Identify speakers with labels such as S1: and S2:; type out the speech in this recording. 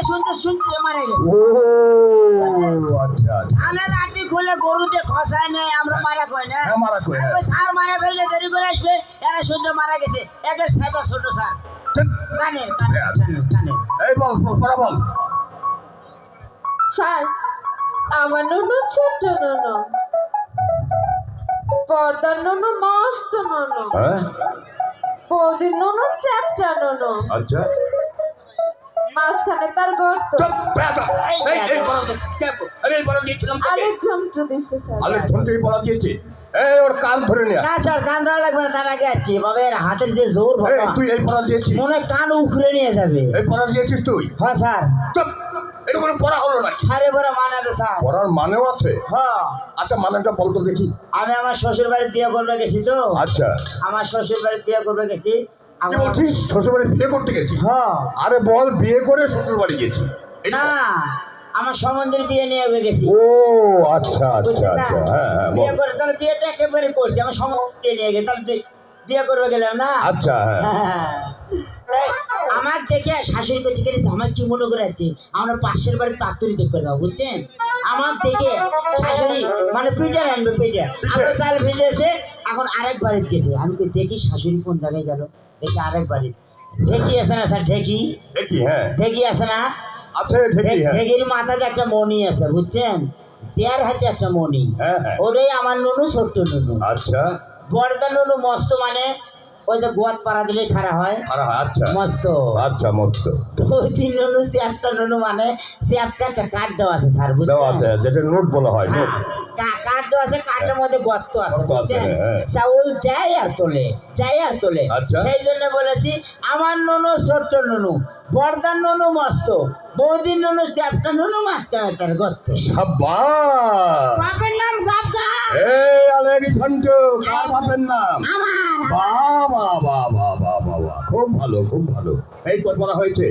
S1: শুনতে শুনতে মারা গেছে।
S2: ও আচ্ছা আচ্ছা
S1: ধানের আটি খুলে গরুতে খসায় নেই, আমরা মারা কই না।
S2: হ্যাঁ মারা কই হ্যাঁ
S1: সার মারা ফেললে দেরি করে আসবে, এরা শুনতে মারা গেছে। একের সাইডে ছোট সার কানের কানের।
S2: এই বল পড়া বল
S3: স্যার আমার নুনু ছোট্ট নুনু, পর্দার নুনু মস্ত নুনু,
S2: হ্যাঁ
S3: বৌদির নুনু চ্যাপটা নুনু,
S2: আচ্ছা
S3: মাঝখানে তার গর্ত। আলের জন্ত্র দিছে স্যার।
S2: আলে ফোন থেকে পড়া দিয়েছে এই ওর কান ধরে নিয়ে
S1: না স্যার, কান ধরা লাগবে না, তার আগে যাচ্ছি বাবা। এর হাতের যে জোর
S2: এই,
S1: বাবা,
S2: তুই এই পড়া দিয়েছিস
S1: মনে হয় কান উখড়ে নিয়ে যাবে।
S2: এই পড়া দিয়েছিস তুই
S1: হ্যাঁ স্যার।
S2: চুপ এটা কোনো পড়া হলো না
S1: সারে বড় মানাতে স্যার।
S2: পড়ার মানেও আছে
S1: হ্যাঁ,
S2: আচ্ছা মানেটা বল তো দেখি
S1: আমি আমার শ্বশুর বাড়ি বিয়ে করবে গেছি তো।
S2: আচ্ছা
S1: আমার শ্বশুর বাড়ি বিয়ে করবে গেছি।
S2: কি বলছিস শ্বশুর বাড়ি বিয়ে করতে গেছিস
S1: হ্যাঁ।
S2: আরে বল বিয়ে করে শ্বশুর বাড়ি গেছি এটা
S1: না, আমার সম্বন্ধের বিয়ে নিয়ে গেছি।
S2: ও আচ্ছা আচ্ছা
S1: বুঝলি না?
S2: আচ্ছা হ্যাঁ হ্যাঁ বল
S1: বিয়ে করে তাহলে বিয়েটা একেবারে করছি, আমার সম্বন্ধ বিয়ে নিয়ে গেছি, তাহলে তুই বিয়ে করবে গেলাম না।
S2: আচ্ছা হ্যাঁ
S1: হ্যাঁ। তাই আমার দেখে শাশুড়ি করছে গেছে, আমার কি মনে করে যাচ্ছে আমরা পাশের বাড়ির পাতুরি দেখতে যাবো, বুঝছেন? আমার দেখে শাশুড়ি মানে পিঠার আনবে পিঠা, আমরা চাল ভেজেছে, এখন আরেক বাড়িতে গেছে। আমি কই দেখি শাশুড়ি কোন জায়গায় গেল, দেখি আরেক বাড়ি। ঢেকি আছে না স্যার? ঢেকি
S2: দেখি হ্যাঁ
S1: ঢেকি আছে না?
S2: আছে দেখি হ্যাঁ
S1: ঢেকির মাথাতে একটা মণি আছে, বুঝছেন? দেয়ার হাতে একটা মণি,
S2: হ্যাঁ হ্যাঁ
S1: ওটাই আমার নুনু, ছোট্ট নুনু।
S2: আচ্ছা
S1: বড়দা নুনু মস্ত, মানে ওই যে গোয়াত পাড়া দিলে খাড়া হয়
S2: আর আচ্ছা
S1: মস্ত।
S2: আচ্ছা মস্ত
S1: ওই তিন নুনু চ্যাপটা নুনু, মানে চ্যাপটা একটা কাঠ দেওয়া আছে স্যার,
S2: দেওয়া আছে
S1: বুঝছেন?
S2: যেটা নোট বলা হয় নোট
S1: কাঠ দেওয়া আছে, কাঠের মধ্যে গর্ত আছে,
S2: গর্ত আছে,
S1: বুঝছেন?
S2: হ্যাঁ।
S1: চাউল দেয় আর তোলে, দেয় আর তোলে।
S2: আচ্ছা।
S1: সেই জন্য বলেছি আমার নুনু ছোট্ট নুনু, বড়দার নুনু মস্ত, বৌদির নুনু চ্যাপটা নুনু, মাঝখানে তার গর্ত।
S2: সাব্বাস
S1: বাপের নাম গাবগা,
S2: এই আলেরি ঘন্টু কার বাপের নাম
S1: আমার
S2: বাবা বাবা বাবা বাবা খুব ভালো খুব ভালো এই তোর বলা হয়েছে